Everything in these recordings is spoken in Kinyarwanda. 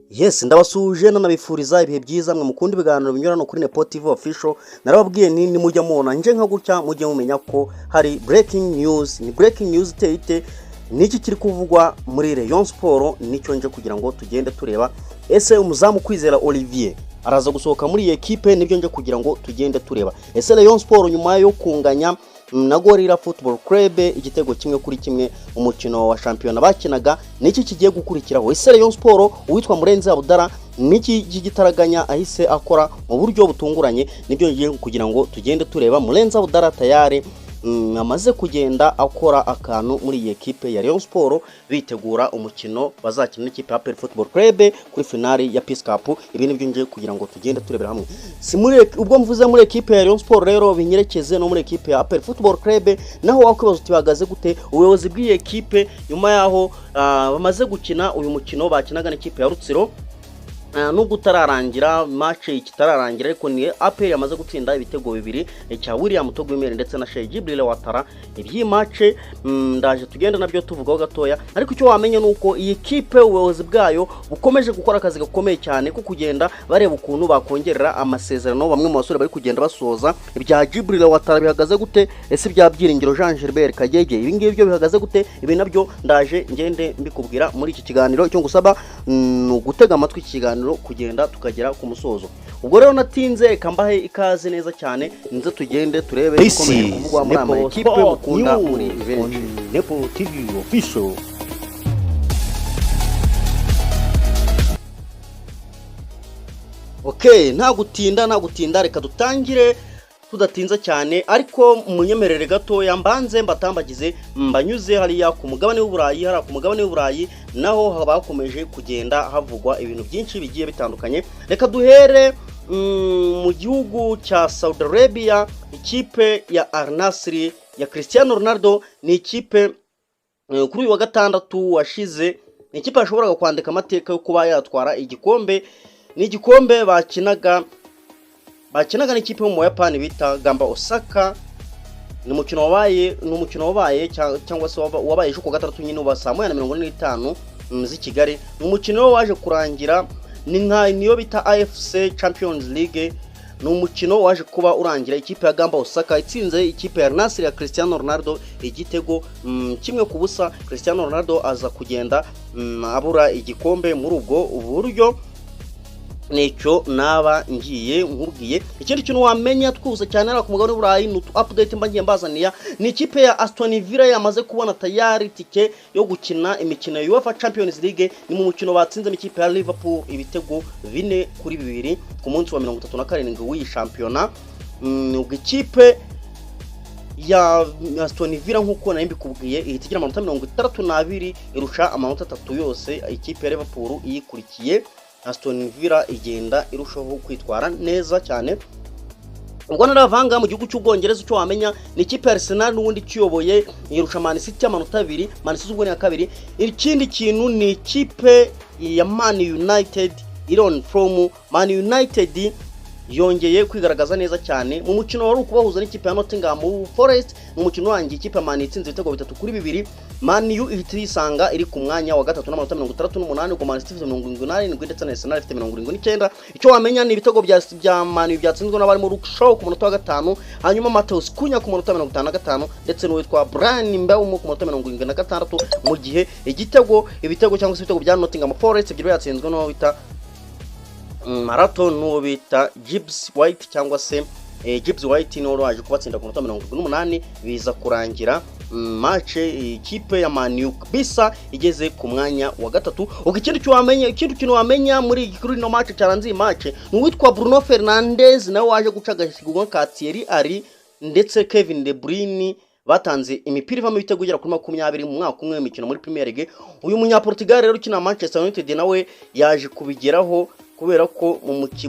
Yes, ndabasuje nanabifuriza ibihe byiza mwe mukunda ibiganiro binyurano kuri Nepo TV official. Narababwiye ni mujya mubona nje nka gutya mujye mumenya ko hari breaking news. Ni breaking news teyite niki kiri kuvugwa muri Rayon Sport, nicyo nje kugira ngo tugende tureba. Ese umuzamu Kwizera Olivier araza gusohoka muri equipe, nibyo nje kugira ngo tugende tureba. Ese Rayon Sport nyuma yo kunganya na Gorilla Football Club igitego kimwe kuri kimwe umukino wa shampiyona bakinaga niki kigiye gukurikiraho. Ese Rayon Sport uwitwa Murenzi Abdara niki gitaraganya ahise akora mu buryo butunguranye, nibyo ngiye kugira ngo tugende tureba. Murenzi Abdara tayari amaze kugenda akora akantu muri iyi equipe ya Rayon Sport bitegura umukino bazakina n'ikipe ya APR Football Club kuri finale ya Peace Cup. Ibi nibyo ngiye kugira ngo tugende turebera hamwe. Si muri ubwo mvuze muri equipe ya Rayon Sport rero binyerekeze no muri equipe ya APR Football Club, naho wakwibaza utibagaze gute ubuyobozi bw'iyi equipe nyuma yaho bamaze gukina uyu mukino bakinaga n'ikipe ya Rutsiro nubwo utararangira match ikitararangira, ariko ni APR yamaze gutsinda ibitego bibiri cya William Togwemere ndetse na Sheikh Jibril Watara. Ibyi match ndaje tugenda nabyo tuvugaho gatoya, ariko icyo wamenye nuko iyi equipe ubuyobozi bwayo bukomeje gukora akazi gakomeye cyane ko kugenda bareba ukuntu bakongerera amasezerano bamwe mu basore bari kugenda basoza. Ibya Jibril Watara bihagaze gute? Ese bya Byiringiro Jean Gilbert Kagege ibi ngibi byo bihagaze gute? Ibi nabyo ndaje ngende mbikubwira muri iki kiganiro. Icyo ngusaba gutega amatwi iki kiganiro kugenda tukagera ku musozo. Ubwo rero natinze kambahe ikaze neza cyane, nze tugende turebe ikomeye kuvugwa muri ama equipe mukunda muri benshi Nepo TV official. Okay, nta gutinda reka dutangire tudatinza cyane, ariko munyemerere gatoya mbanze mbatambagize mbanyuze hariya ku mugabane w'Uburayi. Ku mugabane w'Uburayi naho habakomeje kugenda havugwa ibintu byinshi bigiye bitandukanye. Reka duhere mu gihugu cya Saudi Arabia. Ikipe ya Al Nassr ya Cristiano Ronaldo ni ikipe kuri uyu wa gatandatu washize, ni ikipe yashoboraga kwandika amateka yo kuba yatwara igikombe. Ni igikombe bakinaga n'ikipe yo mu Buyapani bita Gamba Osaka. Ni umukino wabaye cyangwa se wabaye ejo ku gatandatu nyine uba saa 1:45 z'i Kigali. Ni umukino waje kurangira niyo bita AFC Champions League. Ni umukino waje kuba urangira ikipe ya Gamba Osaka itsinze ikipe ya Al Nassr ya Cristiano Ronaldo igitego kimwe ku busa. Cristiano Ronaldo aza kugenda abura igikombe muri ubwo buryo. Nicyo naba ngiye nkubwiye. Ikindi kintu wamenya twuze cyane ara ku mugabane w'Uburayi ni update mbangiye mbazaniya, ni ikipe ya Aston Villa yamaze kubona tayari tike yo gukina imikino ya UEFA Champions League. Ni mu mukino batsinze n'ikipe ya Liverpool ibitego 4-2 ku munsi wa 37 w'iyi shampiyona. Ubwo ikipe ya Aston Villa nkuko nambikubwiye ihitigira amanota 62 irusha amanota 3 yose ikipe ya Liverpool iyikurikiye. Aston Villa igenda irushaho kwitwara neza cyane. Ubwo naravanga mu gihugu cy'Ubwongereza cyo wamenya ni ikipe ya Arsenal n'ubundi kiyoboye irusha Man City amanota 2, Man City ubwo ni ya kabiri. Ikindi kintu ni ikipe ya Man United Iron from Man United yongeye kwigaragaza neza cyane mu mukino wari ukubahuza n'ikipe ya Nottingham Forest. Mu mukino wangiye ikipe ya Man itsinze ibitego 3-2. Man U ihitrisanga iri ku mwanya wa gatatu n'amanota 68, ubwo Man City 77 ndetse na Arsenal ifite 79. Icyo wamenya ni ibitego bya Man U byatsinzwe n'abari mu Lukshaw ku munota wa 5, hanyuma Mateus Cunha ku munota 55 ndetse n'uwitwa Brian Mbeumo ku munota 76, mu gihe ibitego cyangwa se ibitego bya Nottingham Forest byiro yatsinzwe no bita Marathon n'uwo bita Gibbs White cyangwa se Gibbs White n'uwo waje kubatsinda ku munota 78. Biza kurangira match ikipe ya Man U bisa igeze ku mwanya wa gatatu. Ubwo ikindi kintu wamenya muri no match cyaranze match ni witwa Bruno Fernandes nawe waje gucagashyirwa ka Thierry Henry ndetse Kevin De Bruyne batanze imipira ivamo ibitego ugera kuri 20 mu mwaka umwe w'imikino muri Premier League. Uyu munya Portugal rero ukina Manchester United nawe yaje kubigeraho kubera ko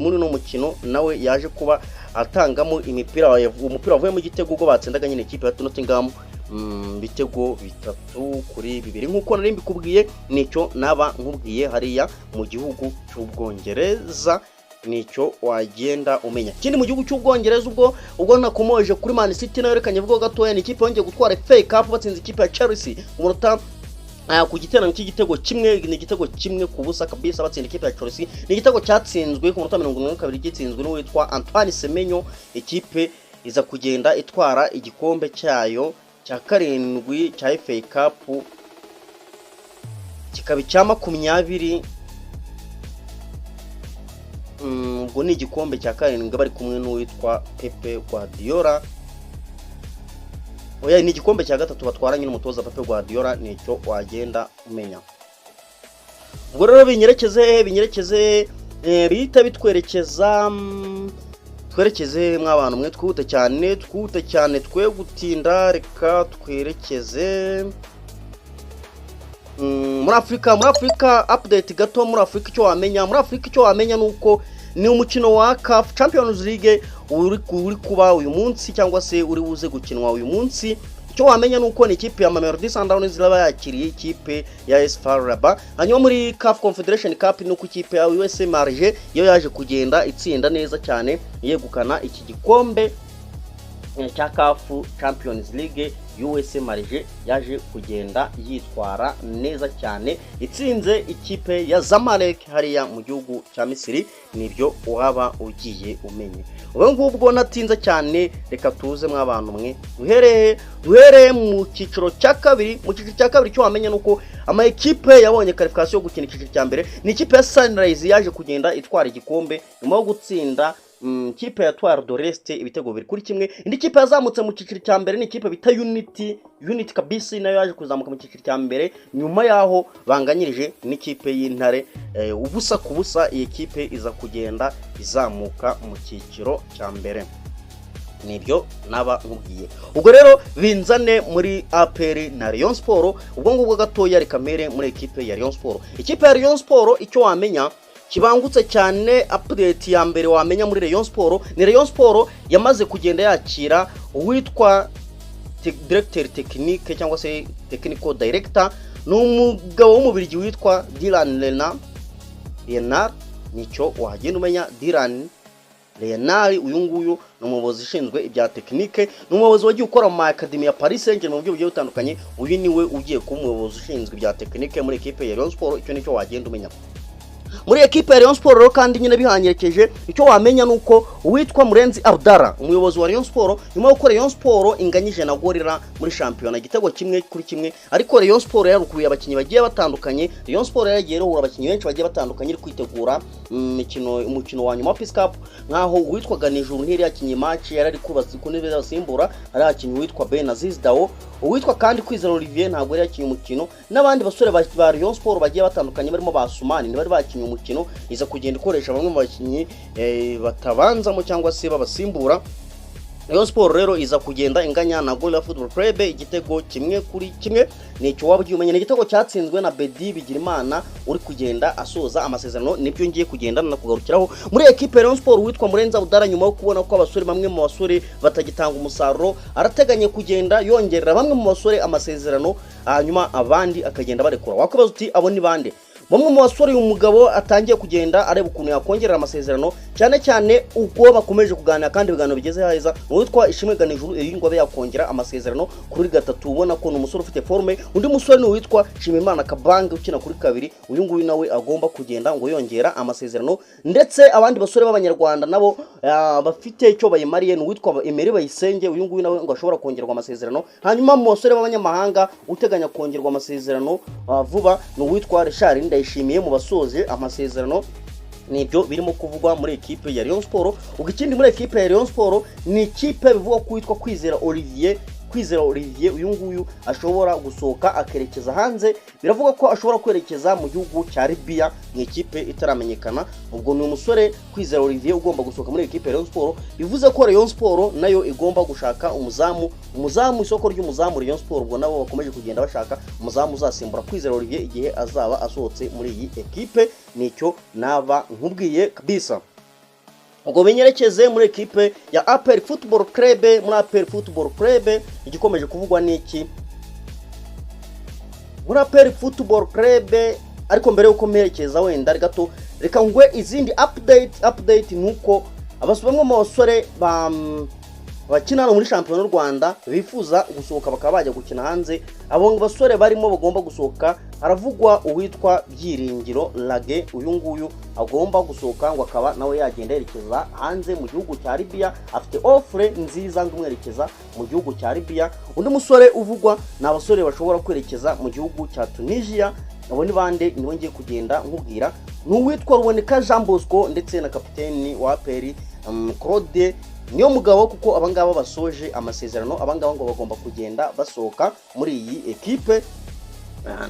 muri no mukino nawe yaje kuba atangamo umupira wavuye mu gitego ubwo batsindaga nyine ikipe ya Nottingham bitego 3-2 nkuko nari mbikubwiye. Nicyo naba nkubwiye hariya mu gihugu cy'Ubwongereza, nicyo wagenda umenya. Kindi mu gihugu cy'Ubwongereza ubwo nakomoje kuri Man City nayo rekanye vuga gatoya ni ikipe yongeye gutwara FA Cup batsinze ikipe ya Chelsea umunota ku giterane cy'igitego kimwe, ni igitego kimwe ku busa kabisa batsinda ikipe ya Chelsea. Ni igitego cyatsinzwe ku minota 72 gitsinzwe n'uwitwa Antoine Semenyo. Ikipe iza kugenda itwara igikombe cyayo cya 7 cya FA Cup, kikaba cya 20. Ubwo ni igikombe cya 7 bari kumwe n'uwitwa Pepe Guardiola. Oya, ni igikombe cya 3 batwaranye n'umutoza Pepe Guardiola, nicyo wagenda umenya. Ubwo rero binyerekeze bihita bitwerekeza twerekeze mw'abantu mwe, twihute cyane twe gutinda, reka twerekeze muri Afrika update gato. Muri Afrika icyo wamenya nuko ni umukino wa CAF Champions League uri kuba uyu munsi, cyangwa se uri buze gukinwa uyu munsi. Icyo wamenya nuko ni ikipe ya Mamelodi Sundowns ziraba yakiriye ikipe ya AS FAR Rabat. Hanyuma muri CAF Confederation Cup nuko ikipe ya USM Alger yo yaje kugenda itsinda neza cyane yegukana iki gikombe cya CAF Champions League. USM Alger yaje kugenda yitwara neza cyane, itsinze ikipe ya Zamalek hariya mu gihugu cya Misiri. Nibyo waba ugiye umenye. Ubwo natinze cyane, reka tuze mw'abantu mwe duhereye mu cyiciro cya kabiri. Mu cyiciro cya kabiri cyo wamenya nuko ama ekipe yabonye qualification yo gukina icyiciro cya mbere ni ikipe ya Sunrise yaje kugenda itwara igikombe nyuma yo gutsinda kipe ya Etoile de l'Est ibitego 2-1. Indi kipe yazamutse mu cyiciro cya mbere ni ikipe bita Unity kabisa, nayo yaje kuzamuka mu cyiciro cya mbere nyuma yaho banganyirije n'ikipe y'Intare ubusa ku busa. Iyi kipe iza kugenda izamuka mu cyiciro cya mbere. Nibyo naba nkubwiye. Ubwo rero binzane muri APR na Rayon Sport. Ubwo ngubwo gatoya rekamere muri ekipe ya Rayon Sport. Ikipe ya Rayon Sport icyo wamenya kibangutse cyane, update ya mbere wamenya muri Rayon Sport ni Rayon Sport yamaze kugenda yakira uwitwa directeur technique cyangwa se technical director, n'umugabo w'umubirigi witwa Dylan Leonard. Nicyo wagenda umenya. Dylan Leonard uyu nguyu ni umuyobozi ushinzwe ibya technique, ni umuyobozi wagiye ukora mu academy ya Paris Saint-Germain mu buryo bugiye butandukanye. Uyu niwe ugiye kuba umuyobozi ushinzwe ibya technique muri ekipe ya Rayon Sport. Icyo nicyo wagenda umenya muri ekipe ya Rayon Sport rero. Kandi nyine bihanyerekeje, icyo wamenya nuko uwitwa Murenzi Abdallah umuyobozi wa Rayon Sport nyuma yo gukora Rayon Sport inganyije na Gorilla muri championnat igitego 1-1. Ariko Rayon Sport yarukuye abakinyi bagiye batandukanye. Rayon Sport yagiye ruhura abakinyi benshi bagiye batandukanye iri kwitegura umukino wa nyuma wa Peace Cup, nkaho uwitwa Ganijuru ntiri yakinye match yarari kubaza ku ntebe y'abasimbura, ari akinyi uwitwa Benaziz Dao, uwitwa kandi Kwizera Olivier ntabwo yari yakinye umukino, n'abandi basore ba Rayon Sport bagiye batandukanye barimo basumani ntibari bakinye umukino. Iza kugenda ikoresha bamwe mu bakinyi batabanzamo cyangwa se babasimbura. Rayon Sport rero iza kugenda inganya na Gorilla Football Club igitego 1-1. Nicyo waba ugiye umenya. Ni igitego cyatsinzwe na Bedi Bigirimana uri kugenda asoza amasezerano. Nibyo ngiye kugenda nakugarukiraho muri ekipe Rayon Sport. Witwa Murenza Budara nyuma yo kubona ko abasore bamwe mu basore batagitanga umusaruro, arateganya kugenda yongerera bamwe mu basore amasezerano, hanyuma abandi akagenda barekura. Wakubaza uti abo ni bande? Bamwe mu basore uyu mugabo atangiye kugenda areba ukuntu yakongerera amasezerano, cyane ubwo bakomeje kuganira kandi ibiganiro bigeze heza. Uwitwa Ishimwe Ganijuru ngo abe yakongera amasezerano kuri 3, ubona ko ni umusore ufite forme. Undi musore ni uwitwa Shimimana Kabange ukina kuri 2. Uyu nguyu nawe agomba kugenda ngo yongera amasezerano. Ndetse abandi basore b'abanyarwanda nabo bafite icyo bayimariye ni uwitwa Emery Bayisenge. Uyu nguyu nawe ngo ashobora kongerwa amasezerano. Hanyuma mu basore b'abanyamahanga uteganya kongerwa amasezerano vuba ni uwitwa Richard Ndayishimiye mu basoje amasezerano. Nibyo birimo kuvugwa muri ekipe ya Rayon Sport. Ubwo ikindi muri ekipe ya Rayon Sport ni ikipe bivuga ko witwa Kwizera Olivier. Uyu nguyu ashobora gusohoka akerekeza hanze. Biravuga ko ashobora kwerekeza mu gihugu cya Libya mu ikipe itaramenyekana. Ubwo ni umusore Kwizera Olivier ugomba gusohoka muri ekipe ya Rayon Sport. Bivuze ko Rayon Sport nayo igomba gushaka umuzamu isoko ry'umuzamu Rayon Sport. Ubwo nabo bakomeje kugenda bashaka umuzamu uzasimbura Kwizera Olivier igihe azaba asohotse muri iyi ekipe. Nicyo naba nkubwiye kabisa. Ubwo benyerekeze muri ekipe ya APR Football Club. Muri APR Football Club igikomeje kuvugwa niki muri APR Football Club. Ariko mbere yuko merekeza wenda gato reka ngwe izindi update nuko abasubamwe mu basore bakina hano muri shampiyona y'u Rwanda bifuza gusohoka bakaba bajya gukina hanze. Abo basore barimo bagomba gusohoka, haravugwa uwitwa Byiringiro Lage, uyu nguyu agomba gusohoka ngo akaba nawe yagenda yerekeza hanze mu gihugu cya Libya, afite offre nziza ngo umwerekeza mu gihugu cya Libya. Undi musore uvugwa ni abasore bashobora kwerekeza mu gihugu cya Tunisia. Abo ni bande niwe ngiye kugenda nkubwira, n'uwitwa Ruboneka Jean Bosco ndetse na kapiteni wa APR Claude niyo mugabo, kuko abangaba basoje amasezerano. Abangaba ngo bagomba kugenda basohoka muri iyi ekipe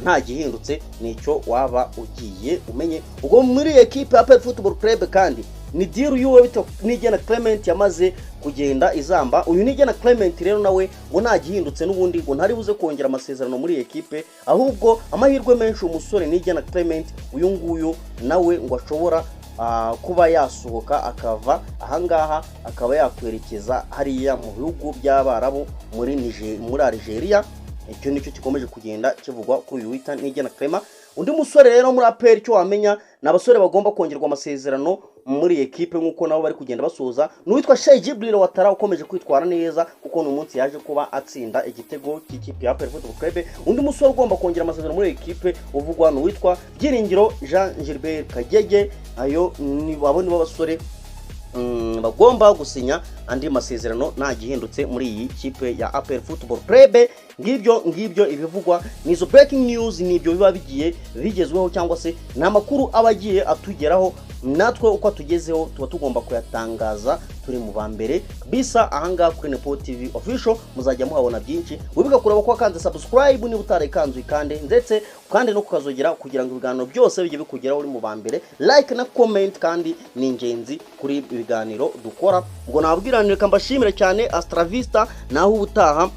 nta gihindutse nicyo waba ugiye umenye. Ubwo muri ekipe ya APR Football Club kandi ni deal yuwe bita Nigena Clement yamaze kugenda izamba. Uyu Nigena Clement rero nawe ngo nta gihindutse n'ubundi ngo ntari buze kongera amasezerano muri ekipe, ahubwo amahirwe menshi umusore Nigena Clement uyu nguyu nawe ngo ashobora kuba yasohoka akava ahangaha akaba yakwerekeza hariya mu bihugu by'Abarabu muri Algeria. Icyo nicyo gikomeje kugenda kivugwa kuri uyu wita Nigena Clement. Undi musore rero muri APR cyo wamenya n'abasore bagomba kongerwa amasezerano muri ekipe nkuko nabo bari kugenda basoza, n'uwitwa Sheikh Jibril Watara ukomeje kwitwara neza kuko no munsi yaje kuba atsinda igitego cy'ikipe ya APR Football Club. Undi musore ugomba kongera amasezerano muri ekipe uvugwa n'uwitwa Byiringiro Jean Gilbert Kagege. Ayo ni babo nibo basore bagomba gusinya andi masezerano nta gihindutse muri iyi kipe ya APR Football Club. Ngibyo ibivugwa nizo breaking news, nibyo biba bigiye bigezweho cyangwa se namakuru abagiye atugeraho, natwe uko tugezeho tuba tugomba kuyatangaza turi mu bambere bisa ahangaha kuri Nepo TV official. Muzajya muhabona byinshi, wibuka kureba ko kanze subscribe niba utarekanzuye kandi ndetse kandi no kukazogera kugira ngo ibiganiro byose bijye bikugeraho uri mu bambere. Like na comment kandi ni ingenzi kuri ibiganiro dukora. Ubwo nababwiranire kambashimire cyane, Astra Vista naho ubutaha.